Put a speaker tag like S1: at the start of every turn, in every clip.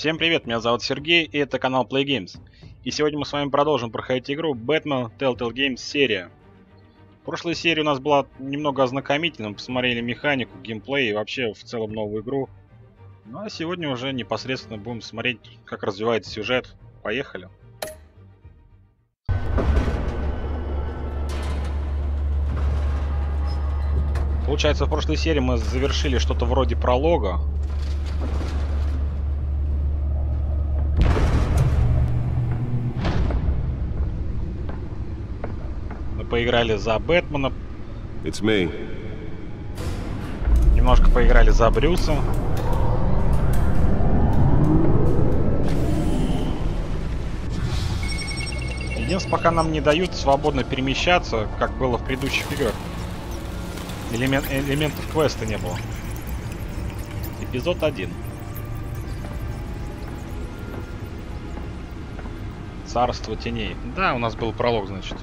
S1: Всем привет, меня зовут Сергей, и это канал Play Games. И сегодня мы с вами продолжим проходить игру Batman Telltale Games серия. Прошлая серия у нас была немного ознакомительной, мы посмотрели механику, геймплей и вообще в целом новую игру. Ну а сегодня уже непосредственно будем смотреть, как развивается сюжет. Поехали. Получается, в прошлой серии мы завершили что-то вроде пролога. Мы поиграли за Бэтмена.
S2: It's me.
S1: Немножко поиграли за Брюса. Единственное, пока нам не дают свободно перемещаться, как было в предыдущих играх. Элементов квеста не было. Эпизод 1. Царство теней. Да, у нас был пролог, значит.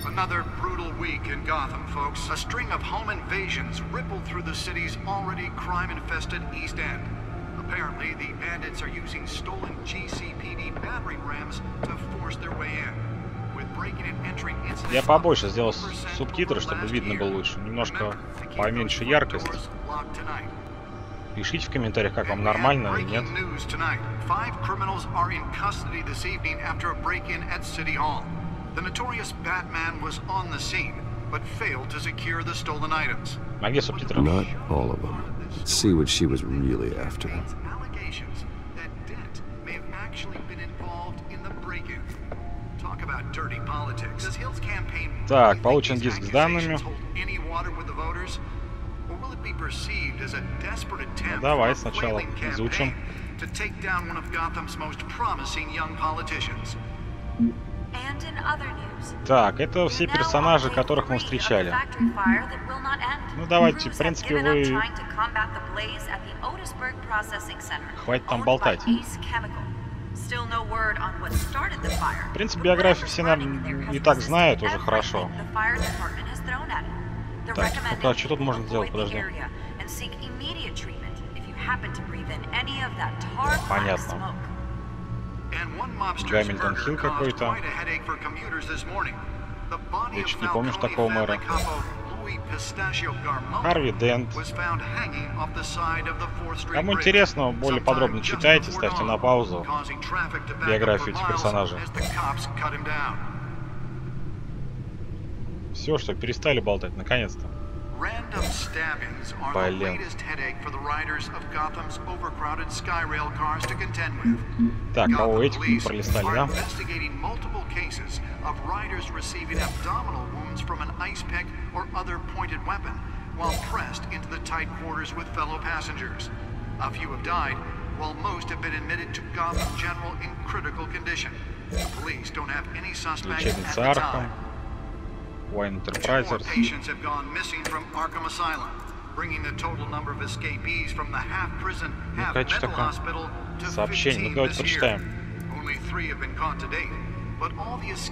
S3: Another brutal week in Gotham, folks. A string of home invasions rippled through the city's already crime-infested East End. Apparently, the bandits are using stolen GCPD battering rams to force their way in. Я побольше сделал субтитры, чтобы видно было лучше. Немножко поменьше яркость. Пишите в комментариях, как вам, нормально или нет. А где субтитры?
S2: Not all of them. Let's see what she was really after.
S1: Так, получен диск с данными. Ну, давай сначала изучим. Так, это все персонажи, которых мы встречали. Ну давайте, в принципе, вы... Хватит там болтать. В принципе, биографию все, наверное, и так знают уже хорошо. Так, ну, а что тут можно сделать? Подожди. Понятно. Гамильтон Хилл какой-то. Я чуть не помню такого мэра. Харви Дент. Кому интересно, более подробно читайте, ставьте на паузу биографию этих персонажей. Все, что перестали болтать, наконец-то. Блин. Так, кого этих мы пролистали, да? Лечебница Архам. Wine Enterprisers. Ну-ка, что такое? Сообщение. Ну, давайте прочитаем.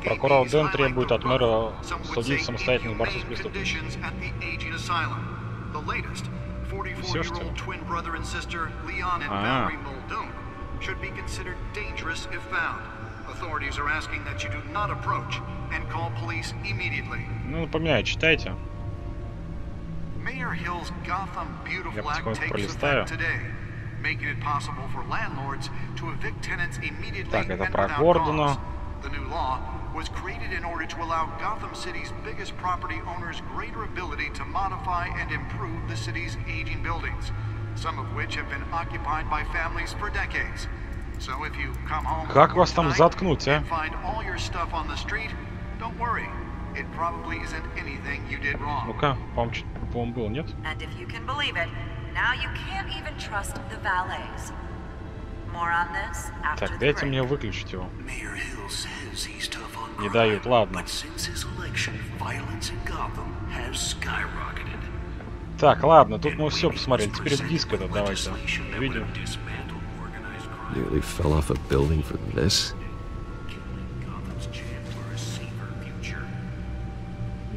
S1: Прокурор Дэн требует от мэра судить самостоятельных борцов с преступностью. Все, что ли? Ну, напоминаю, читайте. Я потихоньку пролистаю. Так, это про Гордона. Was created in order to allow Gotham City's biggest property owners greater ability to modify and improve the city's aging buildings, some of which have been occupied by families for decades. So if you come home как вас там заткнуть, а?
S3: and find all your stuff on the street, don't worry. It probably isn't anything you did wrong.
S1: Ну-ка, по-моему, было, нет?
S4: And if you can believe it, now you can't even trust the valets. More on this after
S1: Так,
S4: the
S1: дайте
S4: break.
S1: мне выключить его. Не дают, ладно. Так, ладно, тут мы все посмотрели. Теперь диск этот давайте видео.
S2: Nearly fell off a building for this.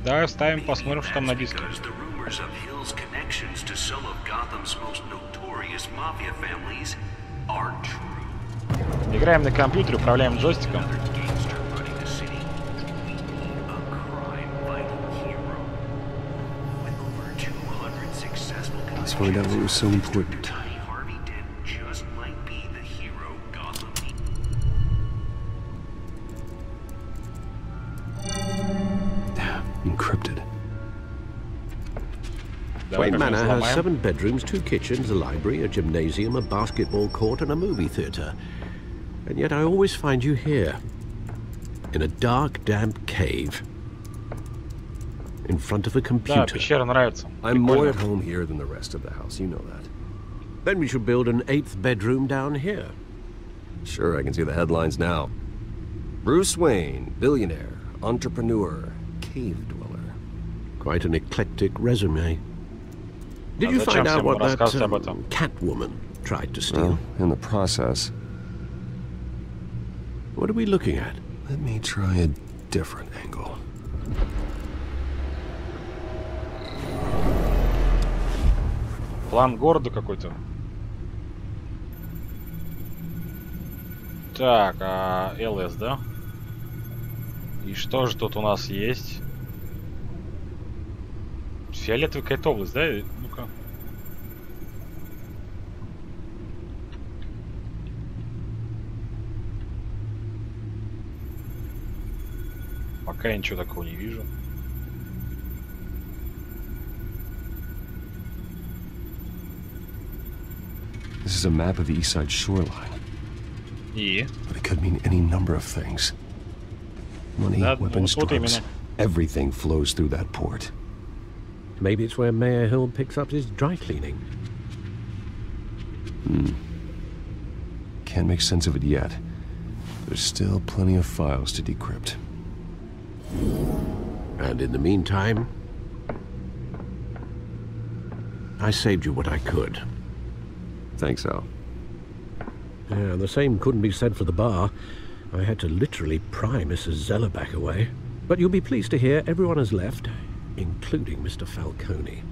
S1: Да, ставим, посмотрим, что там на диске.
S5: rumors of Hill's connections to some of Gotham's most notorious mafia families are true.
S1: Играем на компьютере, управляем джойстиком.
S2: Let's find out what was so important. Encrypted.
S6: Wayne Manor has 7 bedrooms, 2 kitchens, a library, a gymnasium, a basketball court, and a movie theatre. And yet I always find you here, in a dark, damp cave, in front of a computer.
S1: Да, пещера нравится.
S2: I'm more at home here than the rest of the house, you know that.
S6: Then we should build an 8th bedroom down here.
S2: Sure, I can see the headlines now. Bruce Wayne, billionaire, entrepreneur, cave dweller.
S6: Quite an eclectic resume. Did you find out what that Catwoman tried to steal?
S2: Well, in the process.
S6: What are we looking at?
S2: Let me try a different angle.
S1: План города какой-то. Так, ЛС, да? И что же тут у нас есть? Фиолетовая какая-то область, да? Ну-ка. Пока я ничего такого не вижу.
S2: This is a map of the east side shoreline.
S1: И?
S2: But it could mean any number of things. Money, weapons, drugs, everything flows through that port.
S6: Maybe it's where Mayor Hill picks up his dry cleaning.
S2: Can't make sense of it yet. There's still plenty of files to decrypt.
S6: And in the meantime, I saved you what I could.
S2: Thanks, Al.
S6: Yeah, the same couldn't be said for the bar. I had to literally pry Mrs. Zeller back away. But you'll be pleased to hear everyone has left, including Mr. Falcone.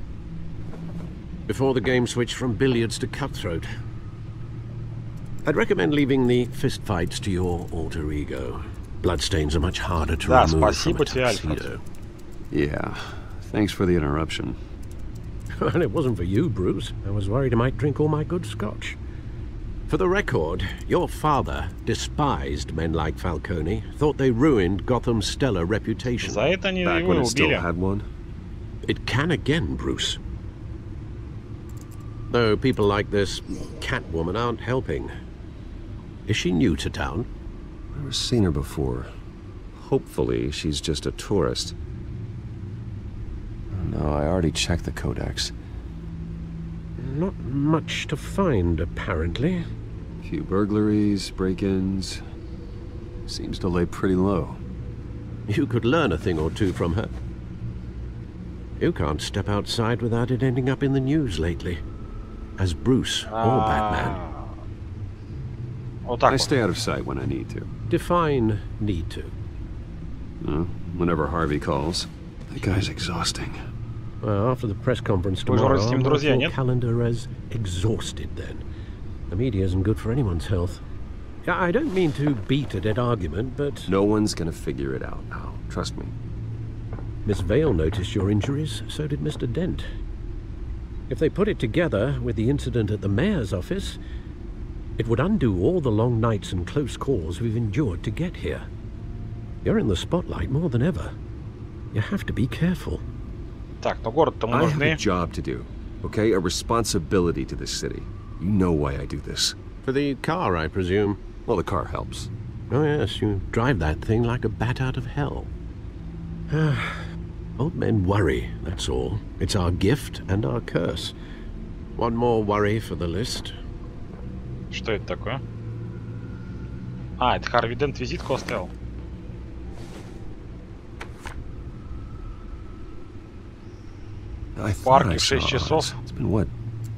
S6: Before the game switched from billiards to cutthroat. I'd recommend leaving the fistfights to your alter ego. Bloodstains are much harder to remove from a tuxedo.
S2: Yeah, thanks for the interruption.
S6: Well, it wasn't for you, Bruce. I was worried I might drink all my good scotch. For the record, your father despised men like Falcone, thought they ruined Gotham's stellar reputation.
S1: За это они
S2: Back
S1: его
S2: when it
S1: убили.
S2: still had one.
S6: It can again, Bruce. Though people like this Catwoman aren't helping. Is she new to town?
S2: Never seen her before. Hopefully, she's just a tourist. No, I already checked the codex.
S6: Not much to find, apparently.
S2: A few burglaries, break-ins. Seems to lay pretty low.
S6: You could learn a thing or two from her. You can't step outside without it ending up in the news lately. As Bruce or Batman.
S2: I stay out of sight when I need to.
S6: Define need to.
S2: Whenever Harvey calls. That guy's exhausting.
S6: Well, after the press conference tomorrow, I'll mark your calendar as exhausted then. The media isn't good for anyone's health. I don't mean to beat a dead argument, but...
S2: No one's gonna figure it out, Al. Trust me.
S6: Miss Vale noticed your injuries, so did Mr. Dent. If they put it together with the incident at the mayor's office, it would undo all the long nights and close calls we've endured to get here. You're in the spotlight more than ever. You have to be careful.
S1: Так, но город-то мы
S2: I have
S1: нужны.
S2: a job to do, okay? A responsibility to this city. You know why I do this.
S6: For the car, I presume.
S2: Well, the car helps.
S6: Oh yes, you drive that thing like a bat out of hell. Old men worry, that's all. It's our gift and our curse. One more worry for the list.
S1: Что это такое? А, это Харви Дент визитку оставил. В парке 6 часов.
S2: It's been, what,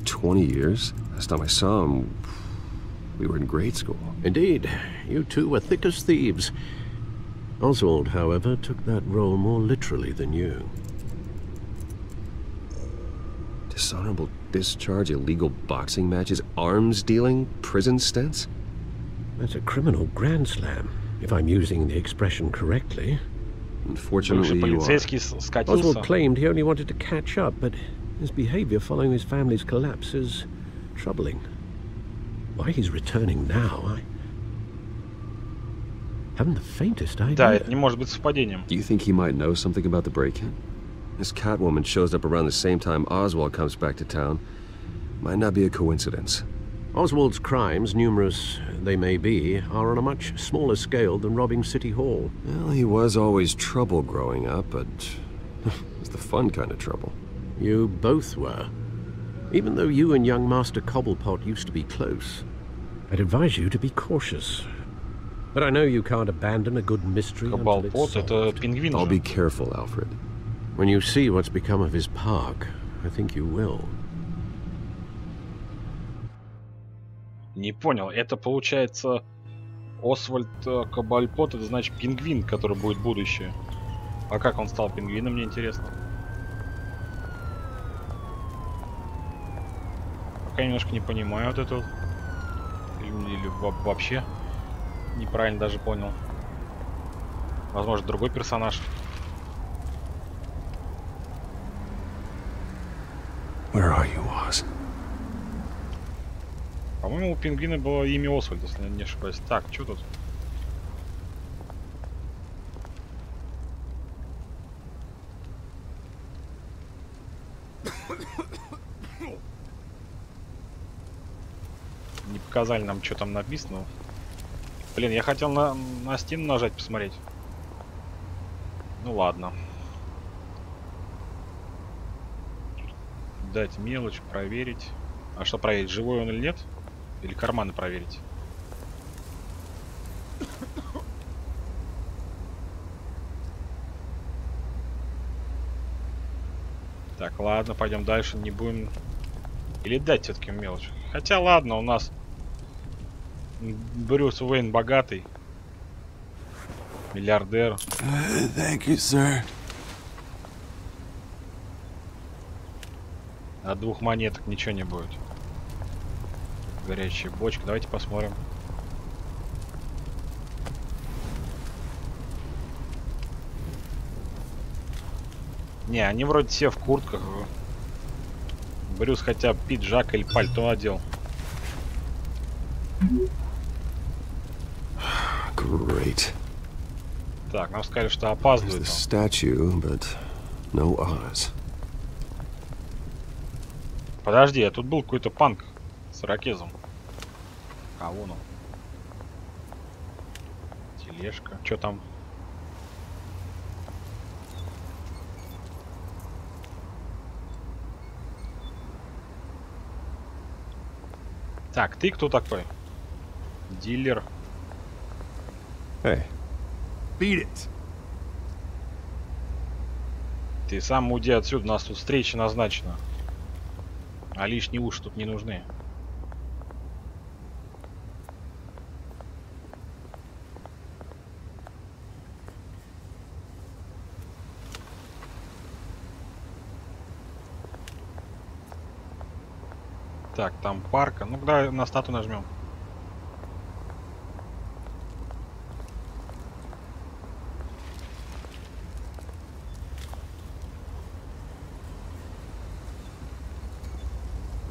S2: 20 years? Last time I saw him, we were in grade school.
S6: Indeed, you two were thick as thieves. Oswald, however, took that role more literally than you.
S2: Dishonorable discharge, illegal boxing matches, arms dealing, prison stints?
S6: That's a criminal grand slam, if I'm using the expression correctly.
S2: Unfortunately, you are.
S6: Oswald claimed he only wanted to catch up, but his behavior following his family's collapse is troubling. Why he's returning now, I haven't the faintest idea.
S1: Да, это не может быть совпадением.
S2: Do you think he might know something about the break-in? This Catwoman shows up around the same time Oswald comes back to town. Might not be a coincidence.
S6: Oswald's crimes, numerous they may be, are on a much smaller scale than robbing City Hall.
S2: Well, he was always trouble growing up, but it's the fun kind of trouble.
S6: You both were. Even though you and young Master Cobblepot used to be close, I'd advise you to be cautious. But I know you can't abandon a good mystery until it's solved.
S1: Это пингвин.
S2: I'll be careful, Alfred.
S6: When you see what's become of his park, I think you will.
S1: Не понял, это получается Освальд Кабальпот, это значит пингвин, который будет будущее. А как он стал пингвином, мне интересно. Пока я немножко не понимаю вот это. Или вообще неправильно даже понял. Возможно, другой персонаж.
S2: Where are you, Oz?
S1: По-моему, у пингвина было имя Освальд, если я не ошибаюсь. Так, что тут? Не показали нам, что там написано. Блин, я хотел на стену нажать, посмотреть. Ну ладно. Дать мелочь, проверить. А что проверить, живой он или нет? Или карманы проверить? Так, ладно, пойдем дальше, не будем... Или дать все-таки мелочь. Хотя ладно, у нас Брюс Уэйн богатый. Миллиардер.
S7: Thank you, sir.
S1: От 2 монеток ничего не будет. Горячая бочка. Давайте посмотрим. Не, они вроде все в куртках. Брюс хотя бы пиджак или пальто одел.
S2: Great.
S1: Так, нам сказали, что опаздывает.
S2: Statue, but no Oz.
S1: Подожди, а тут был какой-то панк с ирокезом. А вон он. Тележка. Что там? Так, ты кто такой? Дилер.
S2: Hey.
S7: Beat it.
S1: Ты сам уйди отсюда, у нас тут встреча назначена. А лишние уши тут не нужны. Так, там парка. Ну, давай на статую нажмем.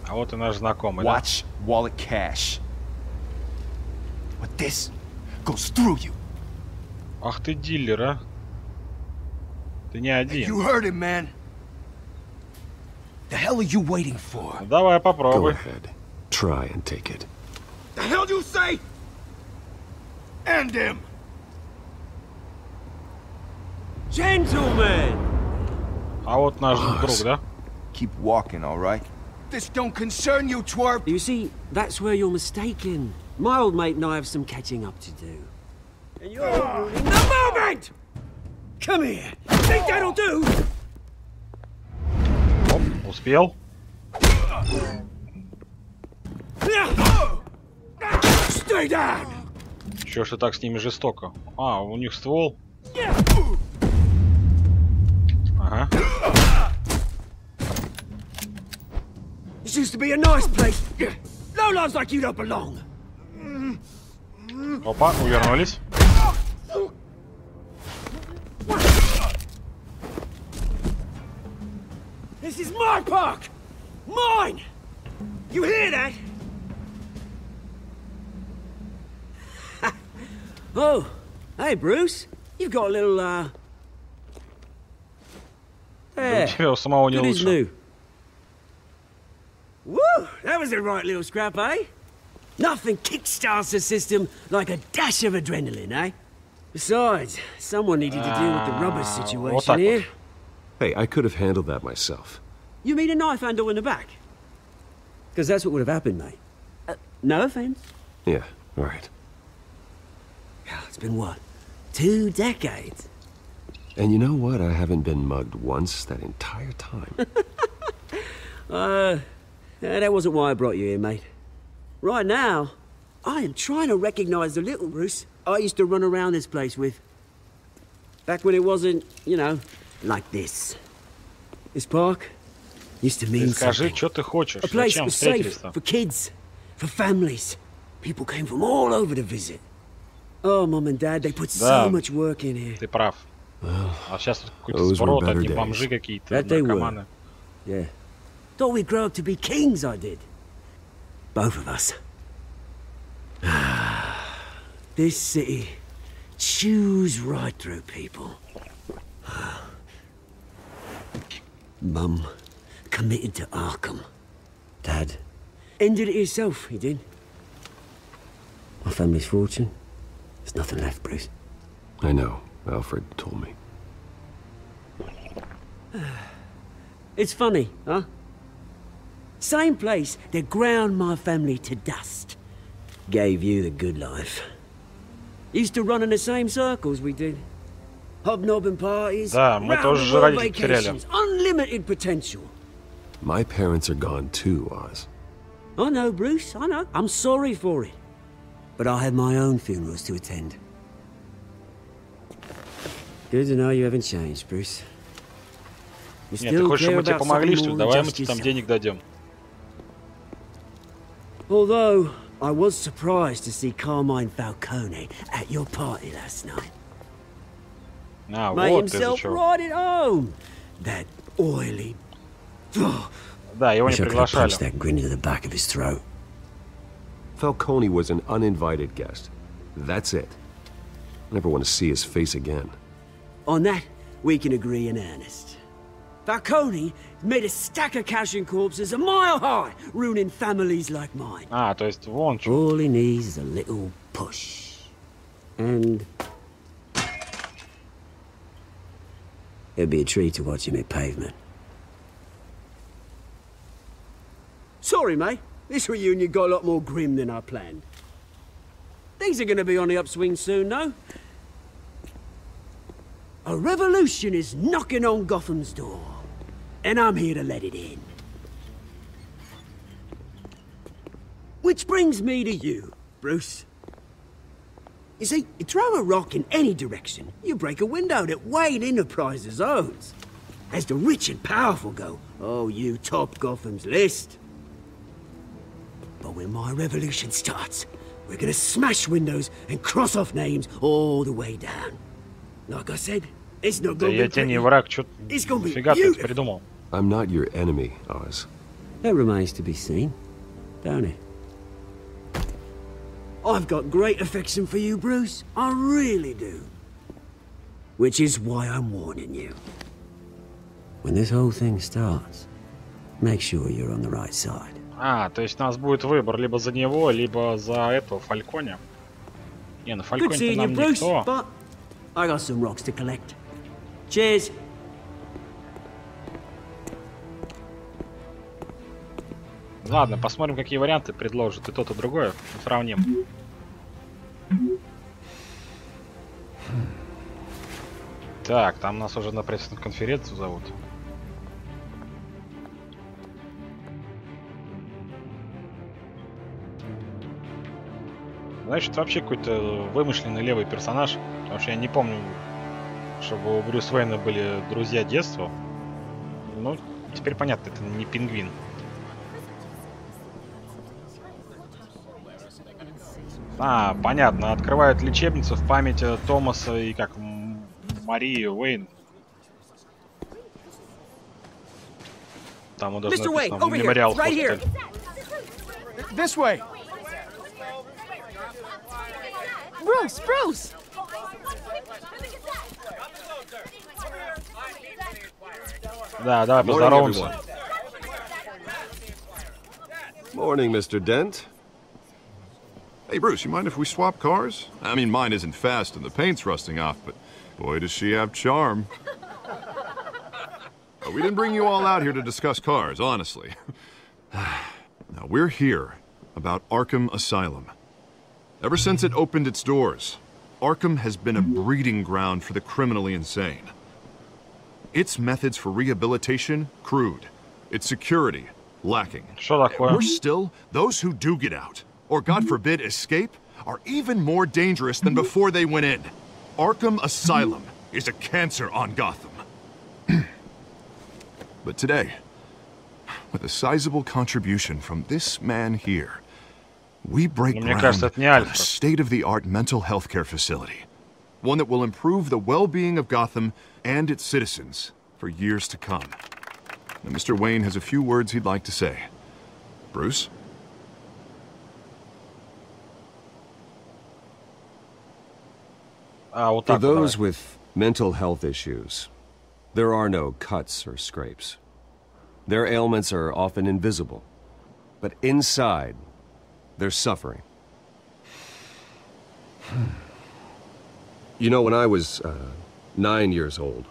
S1: А вот и наш знакомый.
S7: Watch wallet cash. What this goes through you.
S1: Ах ты дилер, а? Ты не один.
S7: You heard him, man. The hell are you waiting for?
S1: Ну, давай
S2: Go
S1: попробуй.
S2: ahead. Try and take it.
S7: The hell do you say? End him.
S8: Gentlemen.
S1: А вот наш друг, да?
S7: Keep walking, all right? This don't concern you, twerp.
S8: You see, that's where you're mistaken. My old mate and I have some catching up to do. And you're ruining the moment! Come here. Think that'll do?
S1: Оп, успел.
S8: Stay down!
S1: Чё ж ты так с ними жестоко? А, у них ствол. Ага.
S8: This used to be a nice place. Lowlifes like you don't belong.
S1: Опа, увернулись.
S8: This is my park! Mine! You hear that? Oh, hey Bruce. You've got a little,
S1: У тебя у самого не
S8: good as
S1: лучше.
S8: new. Woo! That was a right little scrap, eh? Nothing kickstarts the system like a dash of adrenaline, eh? Besides, someone needed to deal with the rubber situation here.
S2: Hey, I could have handled that myself.
S8: You mean a knife handle in the back? Because that's what would have happened, mate. No offense.
S2: Yeah, right.
S8: It's been what? 2 decades?
S2: And you know what? I haven't been mugged once that entire time.
S8: That wasn't why I brought you here, mate. Right now, I am trying to recognize the little Bruce I used to run around this place with. Back when it wasn't, you know, like this. This park used to mean
S1: Скажи,
S8: something.
S1: что ты хочешь?
S8: A place
S1: Зачем
S8: was safe
S1: встретились-то?
S8: for kids, for families. People came from all over to visit. Oh, Mum and Dad, they put so much work in here.
S1: Ты прав. А сейчас тут какой-то сброд, одни бомжи какие-то, наркоманы.
S8: Yeah. Thought we'd grow up to be kings, I did. Both of us. This city chews right through people. Mum committed to Arkham. Dad ended it himself, he did. My family's fortune, there's nothing left, Bruce.
S2: I know. Alfred told me.
S8: It's funny, huh? Same place that ground my family to dust. Gave you the good life. Used to run in the same circles we did. Hobnobbing parties,
S1: Да, мы тоже же родителей потеряли.
S8: Unlimited potential.
S2: My parents are gone too, Oz.
S8: I know, Bruce, I know. I'm sorry for it. But I had my own funerals to attend. Good to know you haven't changed, Bruce.
S1: Нет, ты хочешь, чтобы мы тебе помогли, что ли? Давай мы тебе там денег дадим.
S8: Although, I was surprised to see Carmine Falcone at your party last night.
S1: А,
S8: Made
S1: вот ты
S8: himself
S1: зачем.
S8: right at home. That oily...
S1: Да, его не
S8: Wish I could have punched
S1: приглашали.
S8: that grin into the back of his throat.
S2: Falcone was an uninvited guest. That's it. I never want to see his face again.
S8: On that, we can agree in earnest. Falcone made a stack of cash and corpses a mile high, ruining families like mine.
S1: А, то есть вон что.
S8: All he needs is a little push. And... it'd be a treat to watch him hit pavement. Sorry, mate. This reunion got a lot more grim than I planned. Things are gonna be on the upswing soon, no? A revolution is knocking on Gotham's door. And I'm here to let it in. Which brings me to you, Bruce. You see, you throw a rock in any direction, you break a window that Wayne Enterprises owns. As the rich and powerful go, oh, you top Gotham's list. But when my revolution starts, we're gonna smash windows and cross off names all the way down. Like I said, it's not
S1: Да
S8: gonna
S1: я
S8: be
S1: тебе не
S8: pretty.
S1: враг, что
S8: It's gonna be
S1: фига ты это
S8: beautiful.
S1: придумал?
S2: I'm not your enemy, Oz.
S8: That remains to be seen, don't it? I've got great affection for you, Bruce. I really do. Which is why I'm warning you. When this whole thing starts, make sure you're on the right side.
S1: А, то есть у нас будет выбор либо за него, либо за этого Фальконе. Не, ну
S8: Good
S1: Фальконе
S8: seeing you,
S1: нам
S8: Bruce,
S1: никто.
S8: but I got some rocks to collect. Cheers.
S1: Ладно, посмотрим, какие варианты предложат и то, и другое. Сравним. Так, там нас уже на пресс-конференцию зовут. Значит, вообще какой-то вымышленный левый персонаж. Потому что я не помню, чтобы у Брюса Уэйна были друзья детства. Ну, теперь понятно, это не пингвин. А, понятно. Открывают лечебницу в память Томаса и как Марии Уэйн. Там даже написано мемориал хоспиталь.
S7: This way.
S9: Bruce!
S1: Да, давай поздороваемся.
S2: Morning, Mr. Dent.
S10: Hey, Bruce, you mind if we swap cars? I mean, mine isn't fast and the paint's rusting off, but boy, does she have charm. We didn't bring you all out here to discuss cars, honestly. Now, we're here about Arkham Asylum. Ever since it opened its doors, Arkham has been a breeding ground for the criminally insane. Its methods for rehabilitation, crude. Its security, lacking. Worse still, those who do get out, or God forbid escape, are even more dangerous than before they went in. Arkham Asylum is a cancer on Gotham. But today, with a sizable contribution from this man here, we break ground on a state-of-the-art mental health care facility. One that will improve the well-being of Gotham and its citizens for years to come. Now, Mr. Wayne has a few words he'd like to say. Bruce?
S2: For those with mental health issues, there are no cuts or scrapes. Their ailments are often invisible, but inside, they're suffering. You know, when I was 9 years old,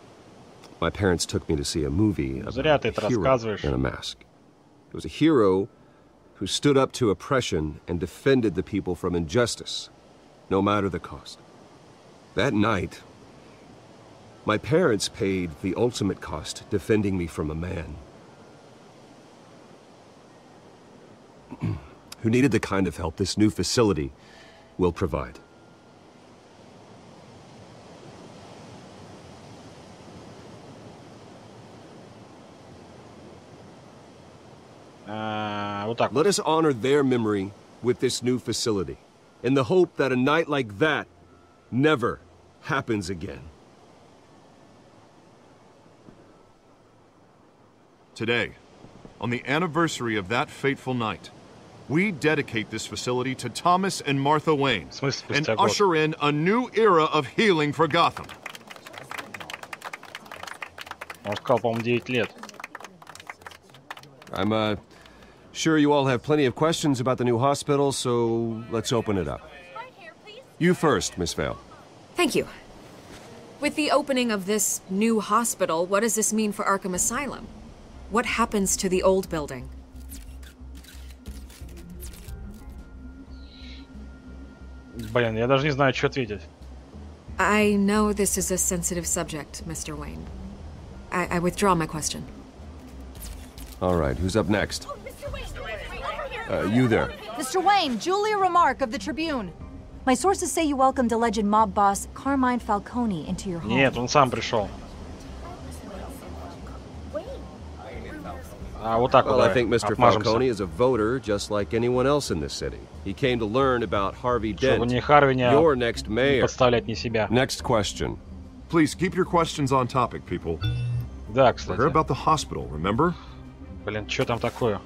S2: my parents took me to see a movie about a hero in a mask. It was a hero who stood up to oppression and defended the people from injustice, no matter the cost. That night, my parents paid the ultimate cost defending me from a man who needed the kind of help this new facility will provide. Let us honor their memory with this new facility, in the hope that a night like that never happens again.
S10: Today, on the anniversary of that fateful night, we dedicate this facility to Thomas and Martha Wayne and usher in a new era of healing for Gotham.
S1: Он сказал, по-моему, 9 лет.
S2: I'm sure you all have plenty of questions about the new hospital, so let's open it up. You first, Miss Vale.
S9: Thank you. With the opening of this new hospital, what does this mean for Arkham Asylum? What happens to the old building?
S1: Блин, я даже не знаю, что ответить.
S9: I know this is a sensitive subject, Mr. Wayne. I withdraw my question.
S2: All right, who's up next? You there.
S11: Mr. Wayne, Julia Remark of the Tribune. My sources say you welcomed alleged mob boss Carmine Falcone into your home.
S1: Нет, он сам пришел.
S2: Well, I think Mr. Falcone is a voter just like anyone else in this city. He came to learn about Harvey Dent, your next mayor. Next question.
S10: Please keep your questions on topic, people.
S1: Да, кстати.
S10: We're about the hospital, remember?
S1: Блин, что там такое?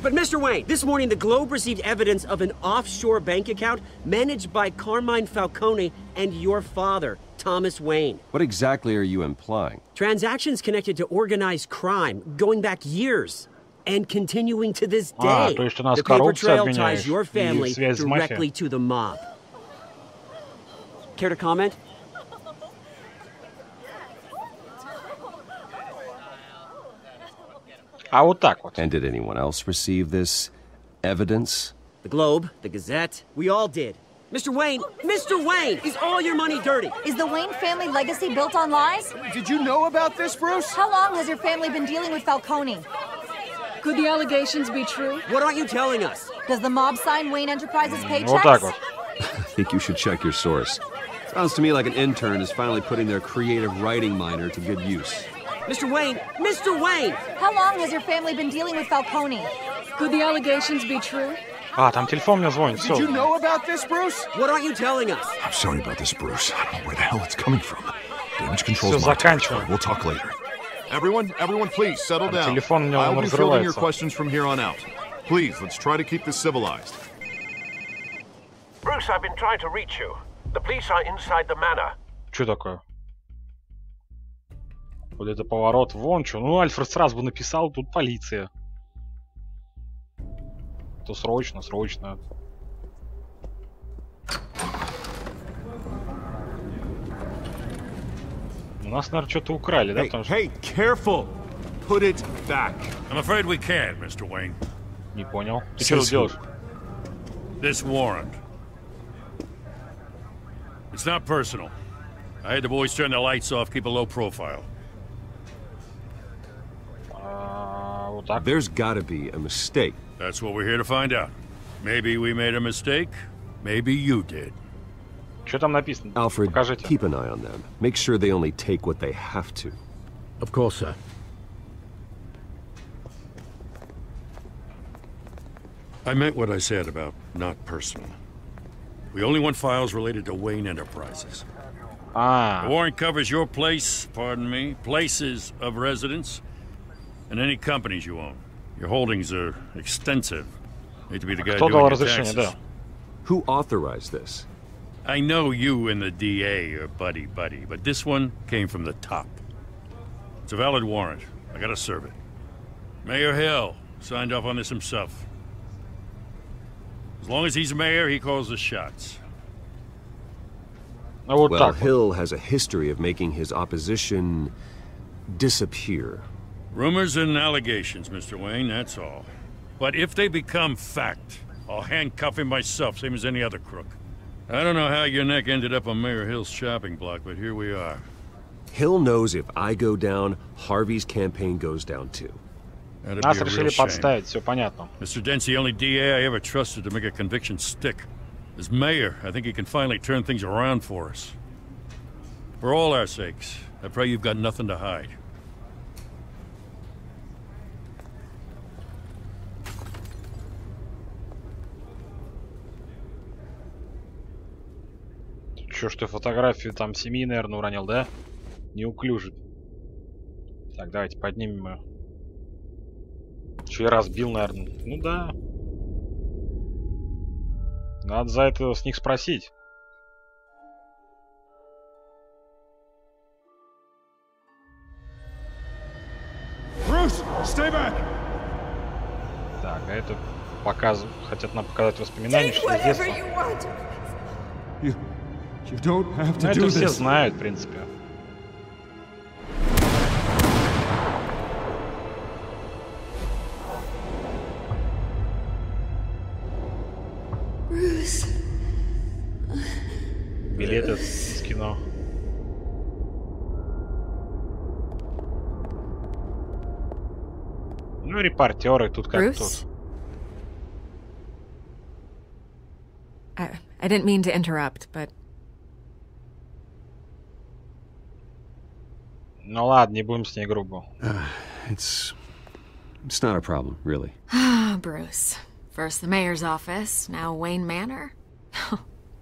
S8: But Mr. Wayne, this morning the Globe received evidence of an offshore bank account managed by Carmine Falcone and your father, Thomas Wayne.
S2: What exactly are you implying?
S8: Transactions connected to organized crime, going back years, and continuing to this day. The paper trail ties your family directly to the mob. Care to comment?
S2: And did anyone else receive this evidence?
S8: The Globe, the Gazette, we all did. Mr. Wayne, is all your money dirty?
S11: Is the Wayne family legacy built on lies?
S7: Did you know about this, Bruce?
S11: How long has your family been dealing with Falcone?
S12: Could the allegations be true?
S8: What aren't you telling us?
S11: Does the mob sign Wayne Enterprises paychecks?
S2: I think you should check your source. Sounds to me like an intern is finally putting their creative writing minor to good use.
S8: Mr. Wayne! How long has your family been dealing with Falcone?
S12: Could the allegations be true?
S1: А, там телефон мне звонит.
S7: Did you know about this, Bruce?
S8: What aren't you telling us?
S10: I'm sorry about this, Bruce. I don't know where the hell it's coming from. Damage control's
S1: Все,
S10: my
S1: заканчиваем.
S10: territory. We'll talk later. Everyone, please settle down.
S1: Телефон у него
S10: I'll be fielding your
S1: разрывается.
S10: questions from here on out. Please, let's try to keep this civilized.
S13: Bruce, I've been trying to reach you. The police are inside the manor.
S1: Что такое? Вот это поворот. Вон что. Ну, Альфред сразу бы написал, тут полиция. То срочно, срочно. У нас, наверное, что-то украли, да? Потому что...
S7: Hey, careful! Put it back.
S5: I'm afraid we can't, Mr. Wayne.
S1: Не понял. Ты что тут делаешь?
S5: This warrant. It's not personal. I had the boys turn the lights off, keep a low profile.
S1: Вот так.
S2: There's gotta be a mistake.
S5: That's what we're here to find out. Maybe we made a mistake. Maybe you did.
S1: Что там написано?
S2: Alfred,
S1: Покажите.
S2: keep an eye on them. Make sure they only take what they have to.
S6: Of course, sir.
S5: I meant what I said about not personal. We only want files related to Wayne Enterprises. The warrant covers your place, pardon me, places of residence, and any companies you own. Your holdings are extensive. Hate to be the guy doing your taxes.
S2: Who authorized this?
S5: I know you and the DA are buddy-buddy, but this one came from the top. It's a valid warrant. I gotta serve it. Mayor Hill signed off on this himself. As long as he's mayor, he calls the shots.
S2: Well, Hill has a history of making his opposition disappear.
S5: Rumors and allegations, Mr. Wayne, that's all. But if they become fact, I'll handcuff him myself, same as any other crook. I don't know how your neck ended up on Mayor Hill's shopping block, but here we are.
S2: Hill knows if I go down, Harvey's campaign goes down too.
S1: Нас решили подставить, все понятно.
S5: Mr. Dent's the only DA I ever trusted to make a conviction stick. As mayor, I think he can finally turn things around for us. For all our sakes, I pray you've got nothing to hide.
S1: Чё ж ты фотографию там семьи, наверное, уронил, да? Неуклюже. Так, давайте поднимем ее. Чё я разбил, наверное? Ну да. Надо за это с них спросить.
S7: Bruce, stay back.
S1: Так, а это хотят нам показать воспоминания, что с детства.
S7: You don't have to
S1: Ну,
S7: do
S1: это все
S7: this.
S1: знают, в принципе.
S14: Bruce.
S1: Билеты из кино. Ну, репортеры тут как тут.
S9: I didn't mean to interrupt, but...
S1: Ну ладно, не будем с ней грубо.
S2: It's not a problem, really.
S9: Bruce. First the mayor's office, now Wayne Manor.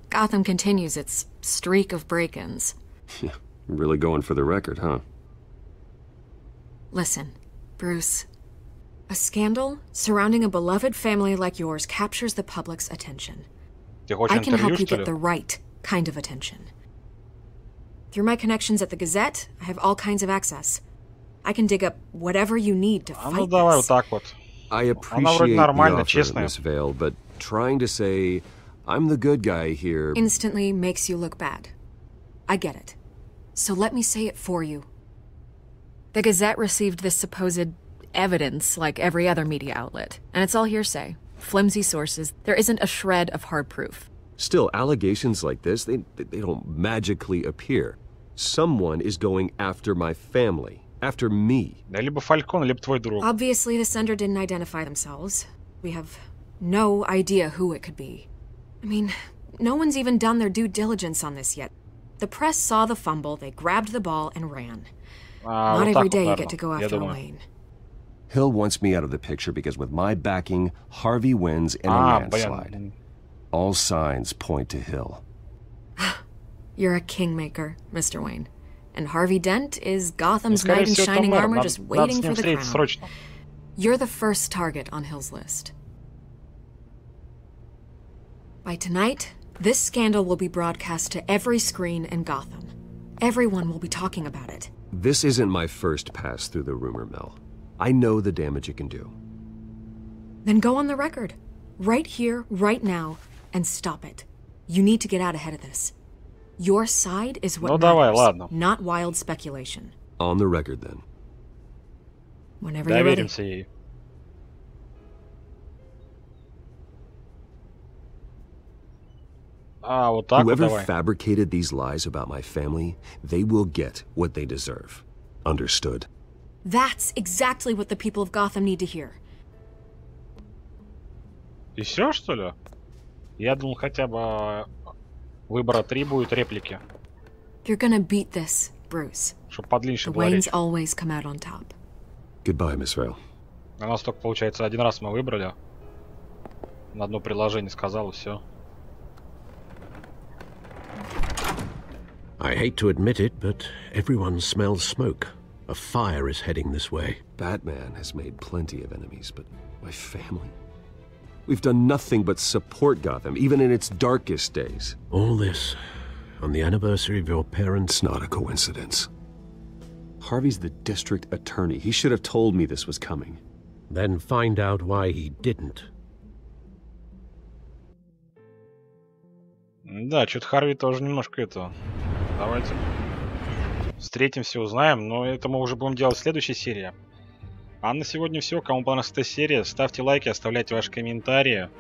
S9: Gotham continues its streak of break-ins.
S2: Yeah, really going for the record, huh?
S9: Listen, Bruce. A scandal surrounding a beloved family like yours captures the public's attention. I can help you get the right kind of attention. Through my connections at the Gazette, I have all kinds of access. I can dig up whatever you need to fight
S1: Ну давай
S9: this.
S1: Вот так вот.
S2: I appreciate the offer, Miss Vale, but trying to say I'm the good guy here
S9: Instantly makes you look bad. I get it. So let me say it for you. The Gazette received this supposed evidence like every other media outlet, and it's all hearsay. Flimsy sources. There isn't a shred of hard proof.
S2: Still, allegations like this, they don't magically appear. Someone is going after my family, after me.
S1: Да либо Фалькон, либо твой друг.
S9: Obviously, the sender didn't identify themselves. We have no idea who it could be. I mean, no one's even done their due diligence on this yet. The press saw the fumble, they grabbed the ball and ran. Not every day you get to go after Wayne.
S2: Hill wants me out of the picture because with my backing, Harvey wins in a landslide. All signs point to Hill.
S9: You're a kingmaker, Mr. Wayne. And Harvey Dent is Gotham's knight in shining armor just waiting for the crown. You're the first target on Hill's list. By tonight, this scandal will be broadcast to every screen in Gotham. Everyone will be talking about it.
S2: This isn't my first pass through the rumor mill. I know the damage it can do.
S9: Then go on the record. Right here, right now, and stop it. You need to get out ahead of this. Your side is what matters, not wild speculation.
S2: On the record, then.
S9: Whenever you're ready.
S1: Ей. Вот так
S2: Whoever
S1: вот,
S2: fabricated these lies about my family, they will get what they deserve. Understood?
S9: That's exactly what the people of Gotham need to hear.
S1: И все, что ли? Я думал, хотя бы выбора 3 будет реплики.
S9: You're gonna beat this, Bruce.
S1: Чтоб подлиннее
S9: The
S1: была
S9: Waynes
S1: речь.
S9: always come out on top.
S2: Goodbye, Miss Vale.
S1: У нас только, получается, один раз мы выбрали. На одно приложение сказал, и все.
S6: I hate to admit it, but everyone smells smoke. A fire is heading this way.
S2: Batman has made plenty of enemies, but my family? We've done nothing but support Gotham, even in its darkest days.
S6: All this on the anniversary of your parents'
S2: It's not a coincidence. Harvey's the district attorney. He should have told me this was coming.
S6: Then find out why he didn't.
S1: Да, что-то Харви тоже немножко это... Давайте встретимся, узнаем, но это мы уже будем делать в следующей серии. А на сегодня все. Кому понравилась эта серия, ставьте лайки, оставляйте ваши комментарии.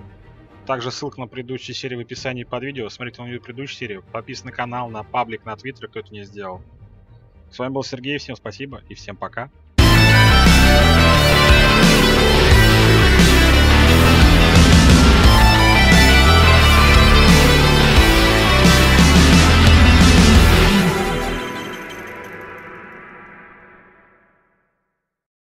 S1: Также ссылка на предыдущие серии в описании под видео. Смотрите на предыдущую серию. Подписывайтесь на канал, на паблик, на твиттер, кто это не сделал. С вами был Сергей, всем спасибо и всем пока.